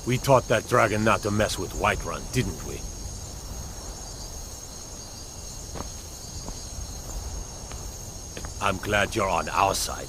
We taught that dragon not to mess with Whiterun, didn't we? I'm glad you're on our side.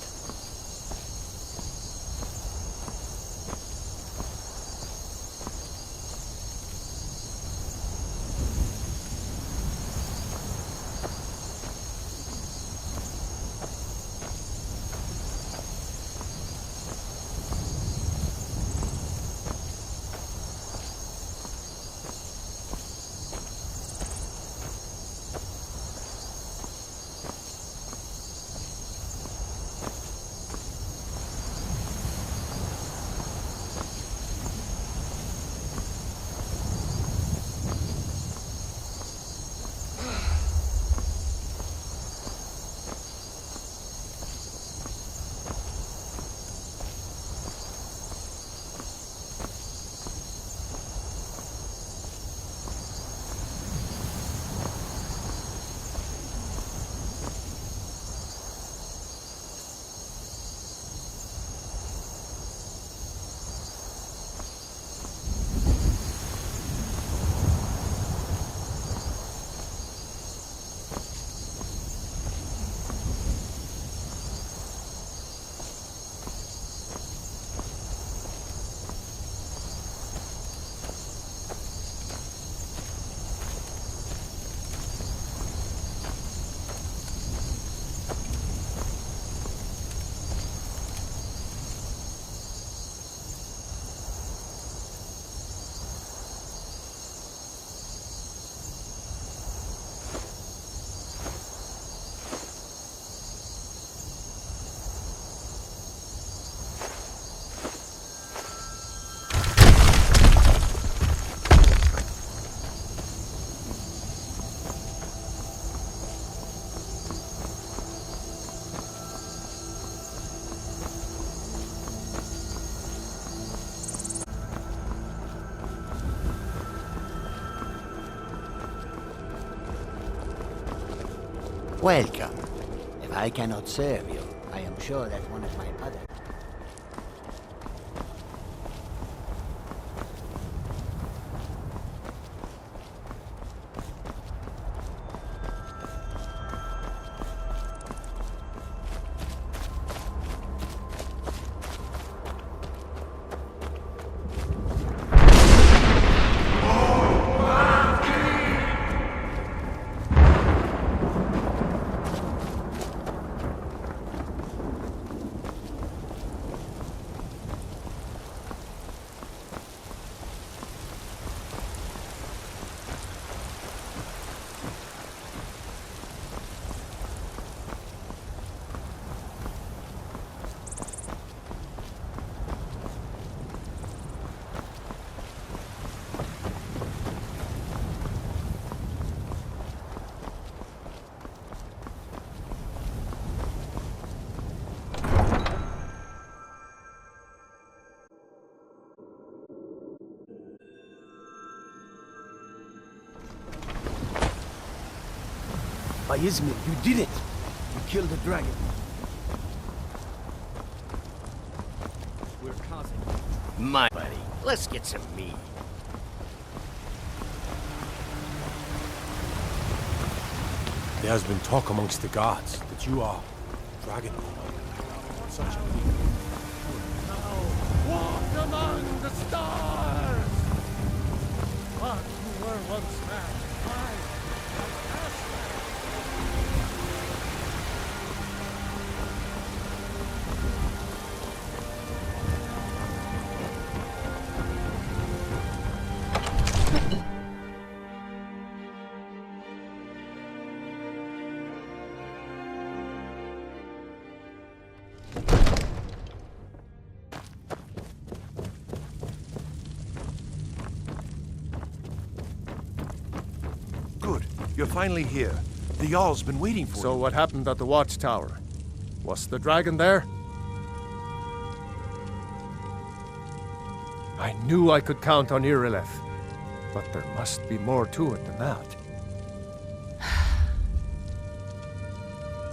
Welcome. If I cannot serve you, I am sure that one of my other... By Izmir, you did it! You killed the dragon. We're causing... My buddy, let's get some meat. There has been talk amongst the gods that you are dragon. Such a Walk among the stars! But you were once man, Good. You're finally here. The Jarl's been waiting for you. So what happened at the watchtower? Was the dragon there? I knew I could count on Irileth, but there must be more to it than that.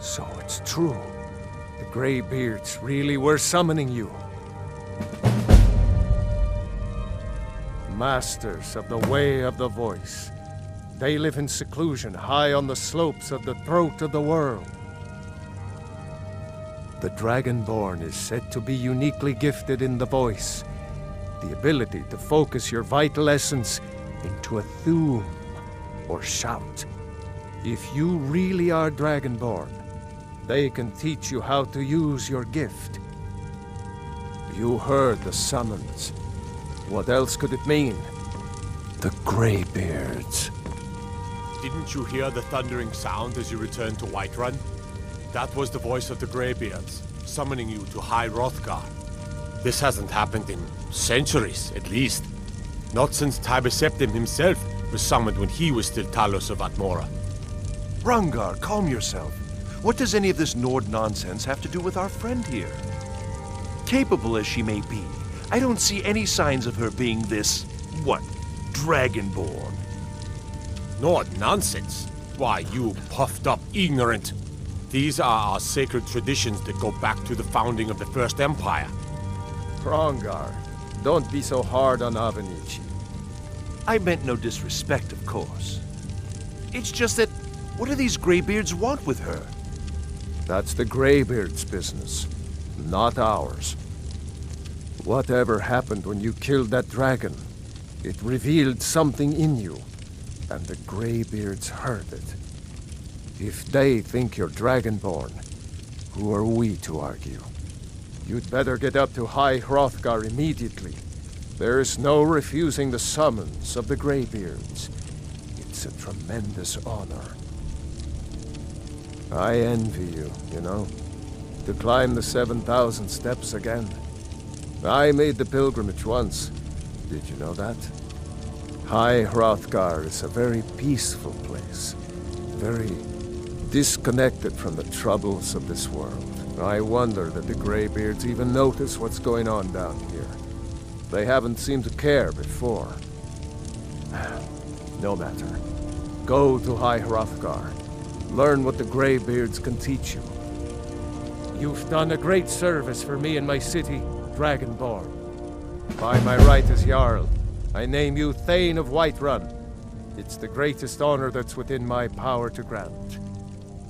So it's true. The Greybeards really were summoning you. masters of the way of the voice. They live in seclusion high on the slopes of the throat of the world. The Dragonborn is said to be uniquely gifted in the voice, the ability to focus your vital essence into a thum or shout. If you really are Dragonborn, they can teach you how to use your gift. You heard the summons. What else could it mean? The Greybeards. Didn't you hear the thundering sound as you returned to Whiterun? That was the voice of the Greybeards, summoning you to High Hrothgar. This hasn't happened in centuries, at least. Not since Tiber Septim himself was summoned when he was still Talos of Atmora. Rungar, calm yourself. What does any of this Nord nonsense have to do with our friend here? Capable as she may be, I don't see any signs of her being this, Dragonborn. Nord nonsense? Why, you puffed up ignorant. These are our sacred traditions that go back to the founding of the First Empire. Hrongar, don't be so hard on Avenici. I meant no disrespect, of course. It's just that, what do these Greybeards want with her? That's the Greybeards' business, not ours. Whatever happened when you killed that dragon, it revealed something in you, and the Greybeards heard it. If they think you're Dragonborn, who are we to argue? You'd better get up to High Hrothgar immediately. There's no refusing the summons of the Greybeards. It's a tremendous honor. I envy you, you know, to climb the 7,000 steps again. I made the pilgrimage once. Did you know that? High Hrothgar is a very peaceful place. Very disconnected from the troubles of this world. I wonder that the Greybeards even notice what's going on down here. They haven't seemed to care before. No matter. Go to High Hrothgar. Learn what the Greybeards can teach you. You've done a great service for me and my city, Dragonborn. By my right as Jarl, I name you Thane of Whiterun. It's the greatest honor that's within my power to grant.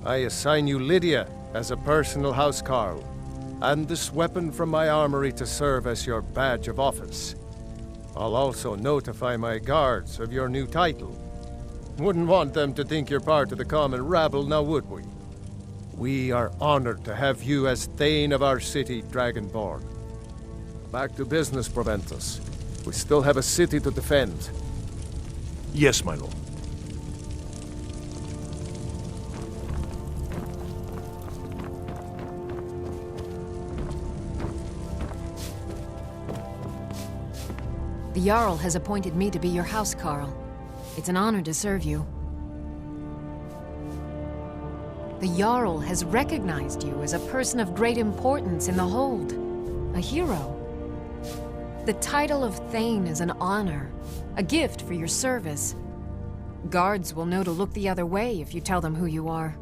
I assign you Lydia as a personal housecarl, and this weapon from my armory to serve as your badge of office. I'll also notify my guards of your new title. Wouldn't want them to think you're part of the common rabble, now would we? We are honored to have you as Thane of our city, Dragonborn. Back to business, Proventus. We still have a city to defend. Yes, my lord. The Jarl has appointed me to be your housecarl. It's an honor to serve you. The Jarl has recognized you as a person of great importance in the Hold. A hero. The title of Thane is an honor, a gift for your service. Guards will know to look the other way if you tell them who you are.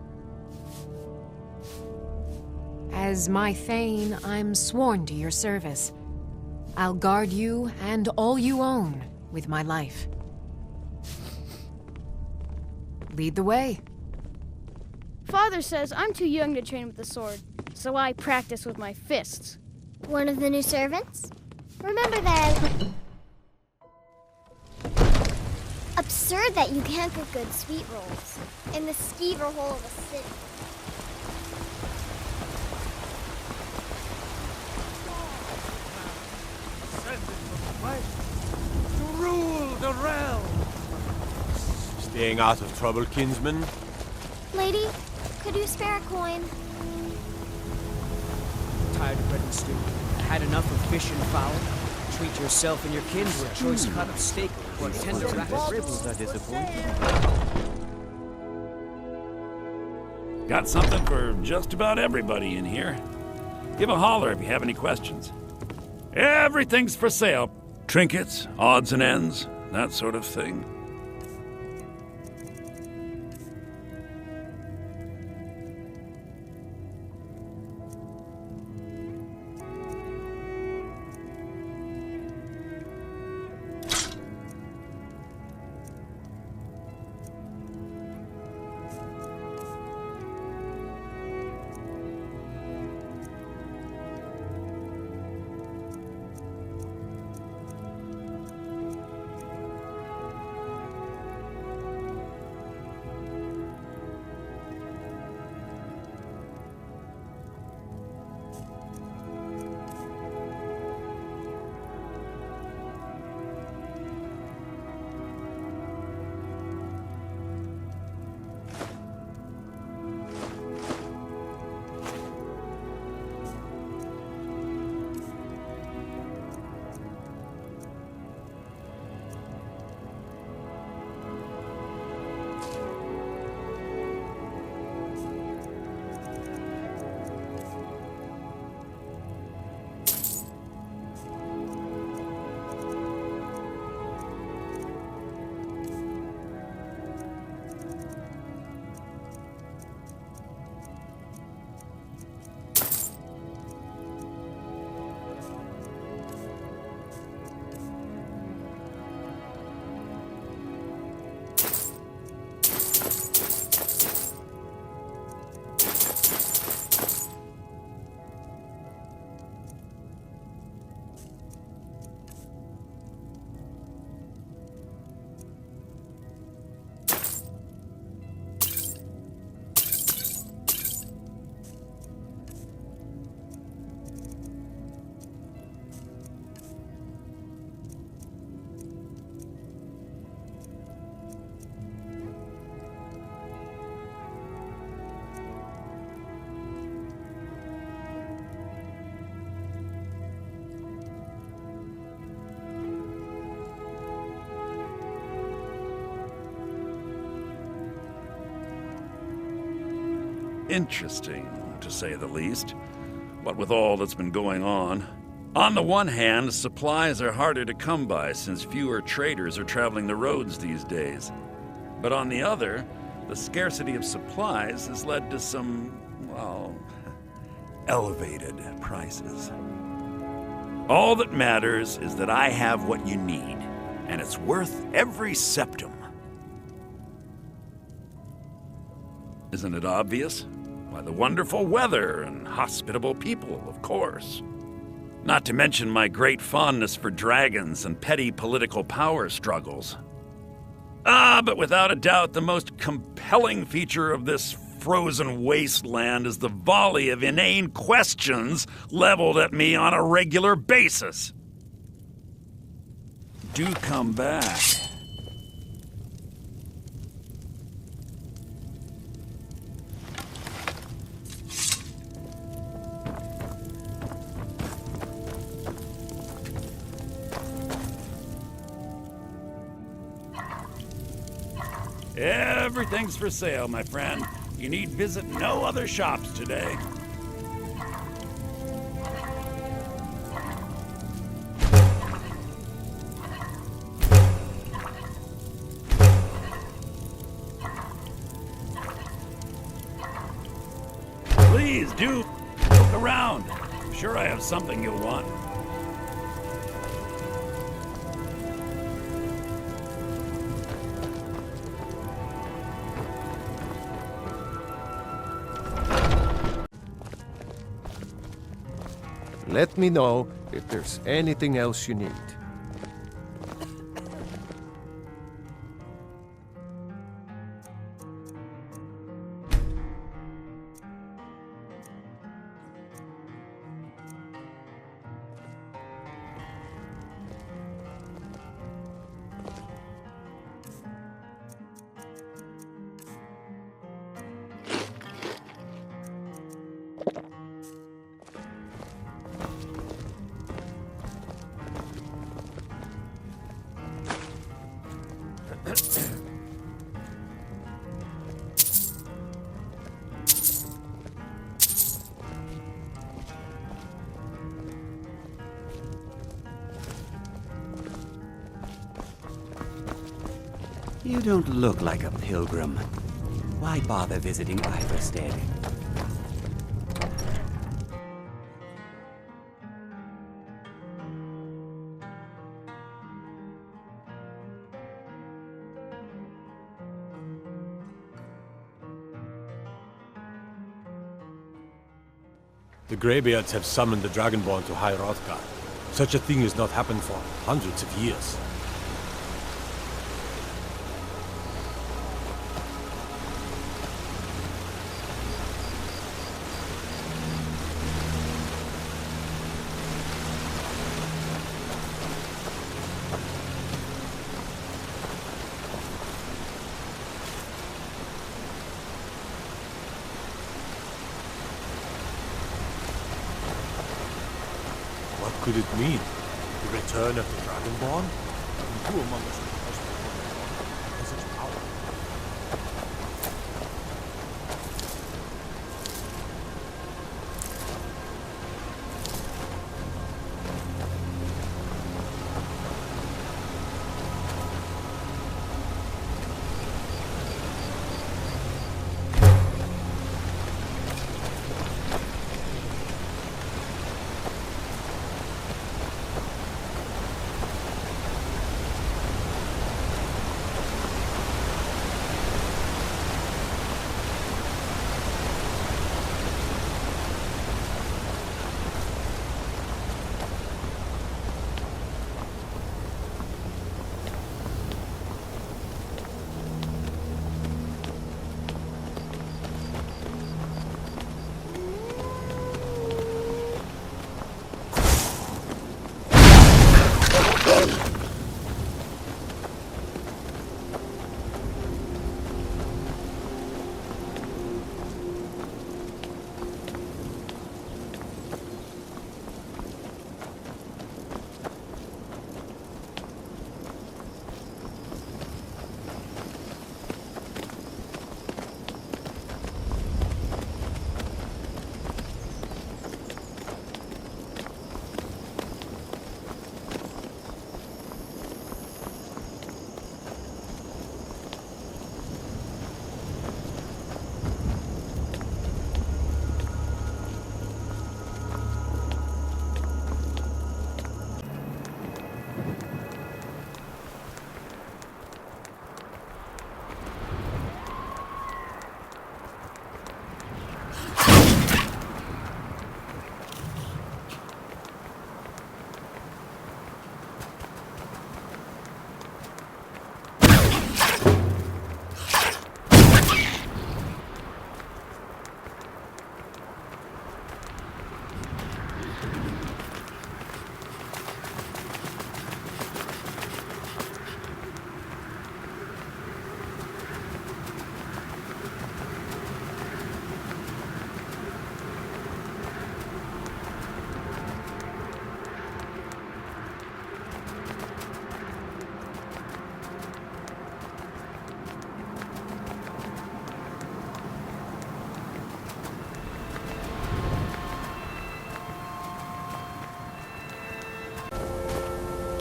As my Thane, I'm sworn to your service. I'll guard you and all you own with my life. Lead the way. Father says I'm too young to train with the sword, so I practice with my fists. One of the new servants? Remember that. Absurd that you can't get good sweet rolls in the skeever hole of a city. Ascended from the west to rule the realm. Staying out of trouble, kinsman? Lady, could you spare a coin? Tired of bread and stew? Had enough of fish and fowl? Treat yourself and your kin to a choice cut of steak or tender rabbit ribs. Got something for just about everybody in here. Give a holler if you have any questions. Everything's for sale. Trinkets, odds and ends, that sort of thing. interesting, to say the least. What with all that's been going on. On the one hand, supplies are harder to come by since fewer traders are traveling the roads these days. But on the other, the scarcity of supplies has led to some, well, elevated prices. All that matters is that I have what you need, and it's worth every septum. Isn't it obvious? Why, the wonderful weather and hospitable people, of course. Not to mention my great fondness for dragons and petty political power struggles. But without a doubt, the most compelling feature of this frozen wasteland is the volley of inane questions leveled at me on a regular basis. Do come back. Everything's for sale, my friend. You need visit no other shops today. Please do look around. I'm sure I have something you'll want. Let me know if there's anything else you need. You don't look like a pilgrim. Why bother visiting Iverstead? The Greybeards have summoned the Dragonborn to High Hrothgar. Such a thing has not happened for hundreds of years. What could it mean? The return of the Dragonborn? And who among us has such power?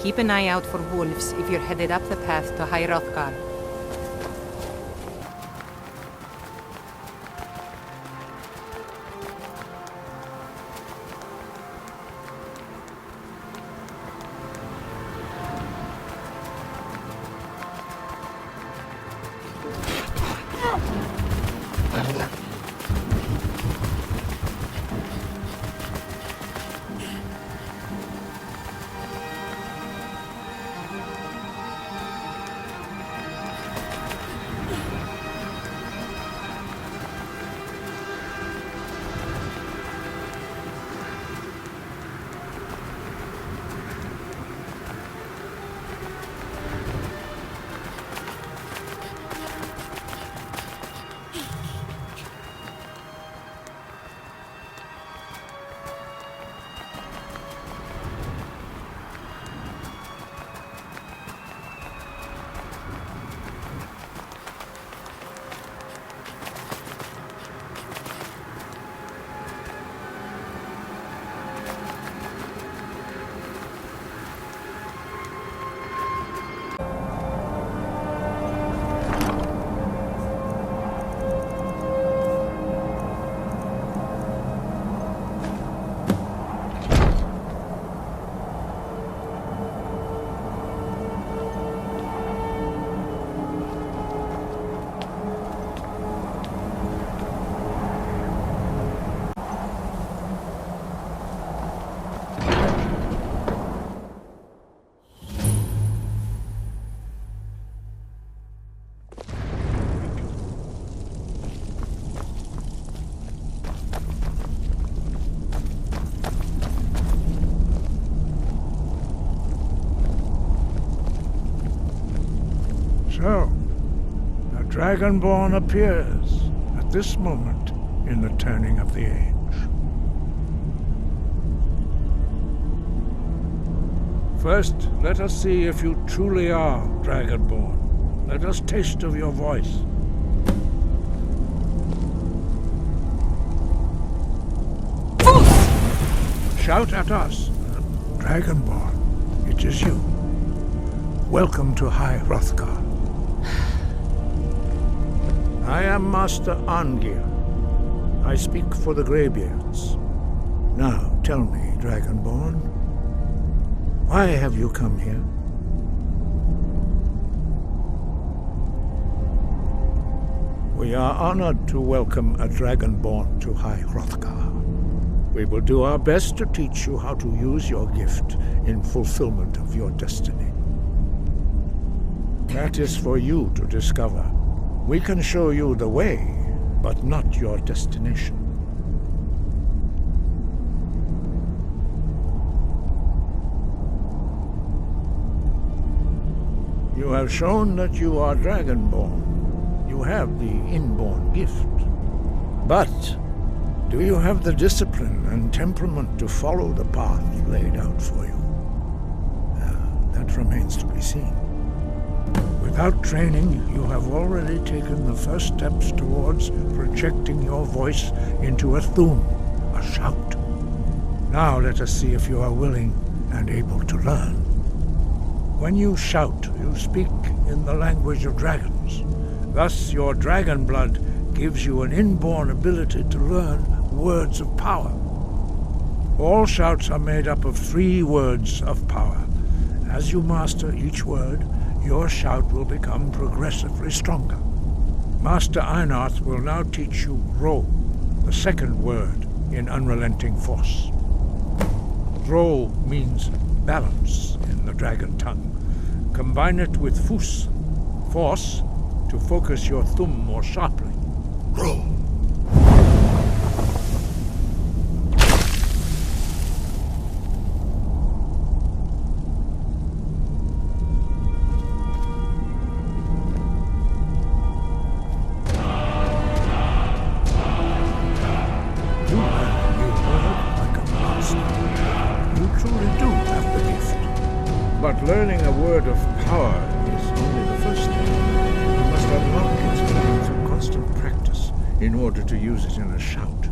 Keep an eye out for wolves if you're headed up the path to High Hrothgar. So, the Dragonborn appears at this moment in the turning of the age. First, let us see if you truly are Dragonborn. Let us taste of your voice. Shout at us, Dragonborn. It is you. Welcome to High Hrothgar. I am Master Arngir. I speak for the Greybeards. Now, tell me, Dragonborn, why have you come here? We are honored to welcome a Dragonborn to High Hrothgar. We will do our best to teach you how to use your gift in fulfillment of your destiny. That is for you to discover. We can show you the way, but not your destination. You have shown that you are Dragonborn. You have the inborn gift. But do you have the discipline and temperament to follow the path laid out for you? That remains to be seen. Without training, you have already taken the first steps towards projecting your voice into a thum, a shout. Now let us see if you are willing and able to learn. When you shout, you speak in the language of dragons. Thus, your dragon blood gives you an inborn ability to learn words of power. All shouts are made up of 3 words of power. As you master each word, your shout will become progressively stronger. Master Einarth will now teach you Ro, the second word in Unrelenting Force. Ro means balance in the dragon tongue. Combine it with Fus, force, to focus your thumb more sharply. Ro. But learning a word of power is only the first step. You must unlock its meaning through constant practice in order to use it in a shout.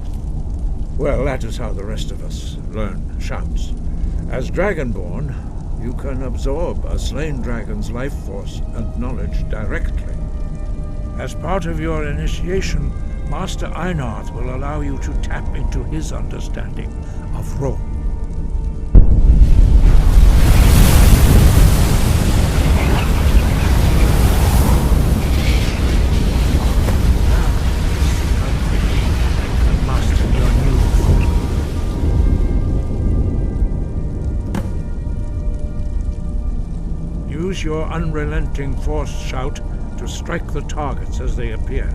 Well, that is how the rest of us learn shouts. As Dragonborn, you can absorb a slain dragon's life force and knowledge directly. As part of your initiation, Master Einarth will allow you to tap into his understanding of Rome. Use your unrelenting force shout to strike the targets as they appear.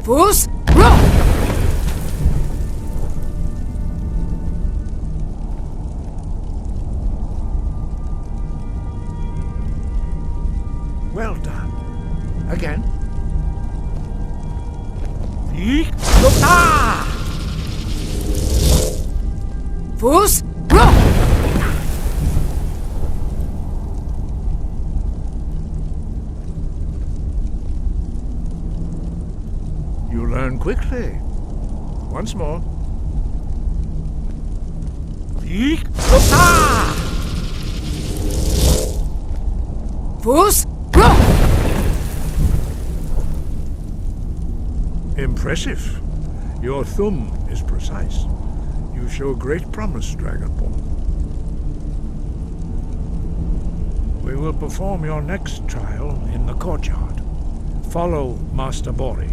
Fus, roll! Well done. Again. Fus, roll! You learn quickly. Once more. Fus, roll! Impressive. Your thumb is precise. You show great promise, Dragonborn. We will perform your next trial in the courtyard. Follow Master Bori.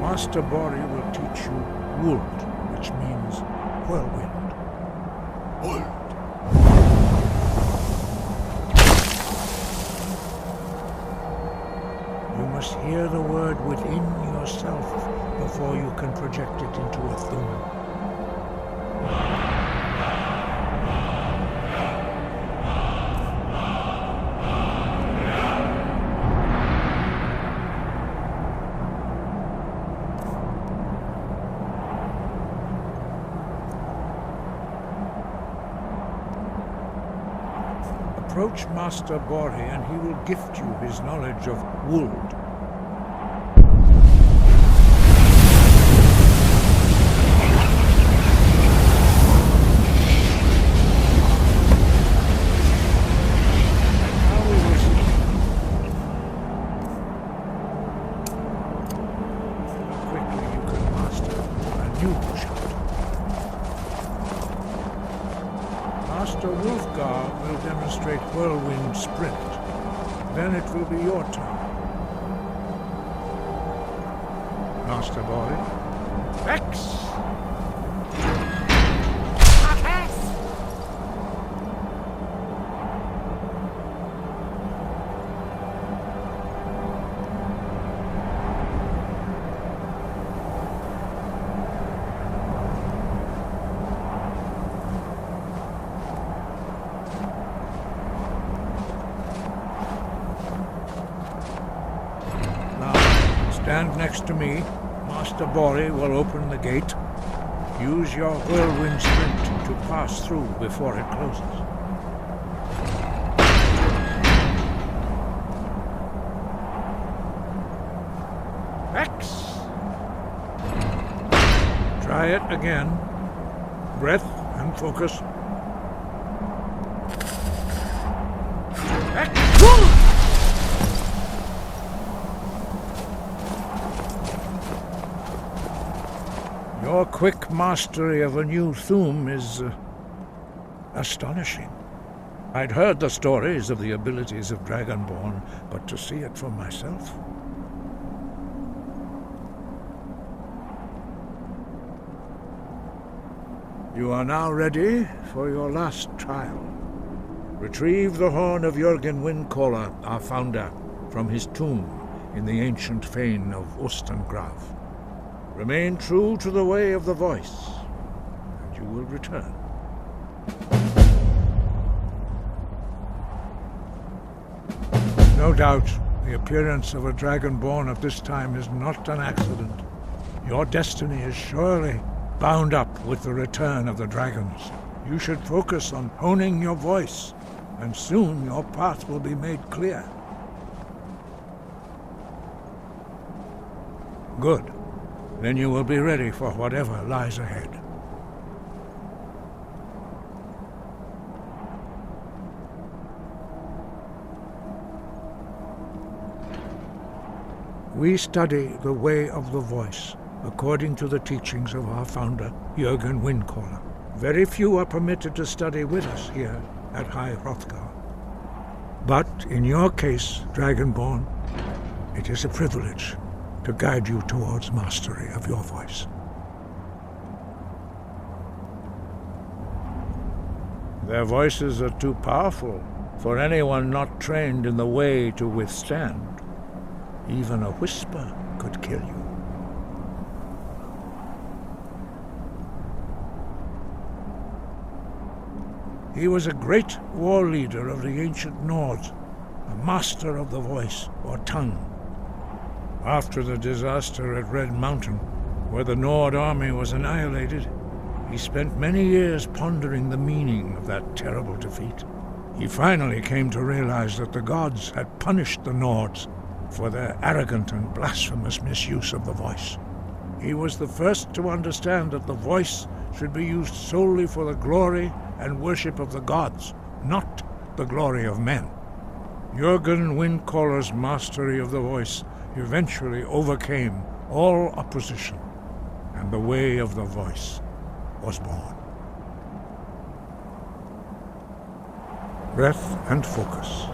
Master Bori will teach you Wold, which means whirlwind. Wold. You must hear the word within yourself before you can project it into a thum. Approach Master Bori and he will gift you his knowledge of Wold. Now we will see how quickly you can master a new shot. Master Wolfgar will demonstrate Whirlwind Sprint. Then it will be your turn. Master Bori. Rex! Stand next to me. Master Bori will open the gate. Use your whirlwind sprint to pass through before it closes. X! Try it again. Breath and focus. X! Your quick mastery of a new thum is astonishing. I'd heard the stories of the abilities of Dragonborn, but to see it for myself... You are now ready for your last trial. Retrieve the horn of Jürgen Windcaller, our founder, from his tomb in the ancient fane of Ostengrav. Remain true to the way of the voice, and you will return. No doubt, the appearance of a Dragonborn at this time is not an accident. Your destiny is surely bound up with the return of the dragons. You should focus on honing your voice, and soon your path will be made clear. Good. Then you will be ready for whatever lies ahead. We study the way of the voice, according to the teachings of our founder, Jürgen Windcaller. Very few are permitted to study with us here at High Hrothgar. But in your case, Dragonborn, it is a privilege to guide you towards mastery of your voice. Their voices are too powerful for anyone not trained in the way to withstand. Even a whisper could kill you. He was a great war leader of the ancient Nords, a master of the voice, or tongue. After the disaster at Red Mountain, where the Nord army was annihilated, he spent many years pondering the meaning of that terrible defeat. He finally came to realize that the gods had punished the Nords for their arrogant and blasphemous misuse of the voice. He was the first to understand that the voice should be used solely for the glory and worship of the gods, not the glory of men. Jürgen Windcaller's mastery of the voice eventually overcame all opposition, and the way of the voice was born. Breath and focus.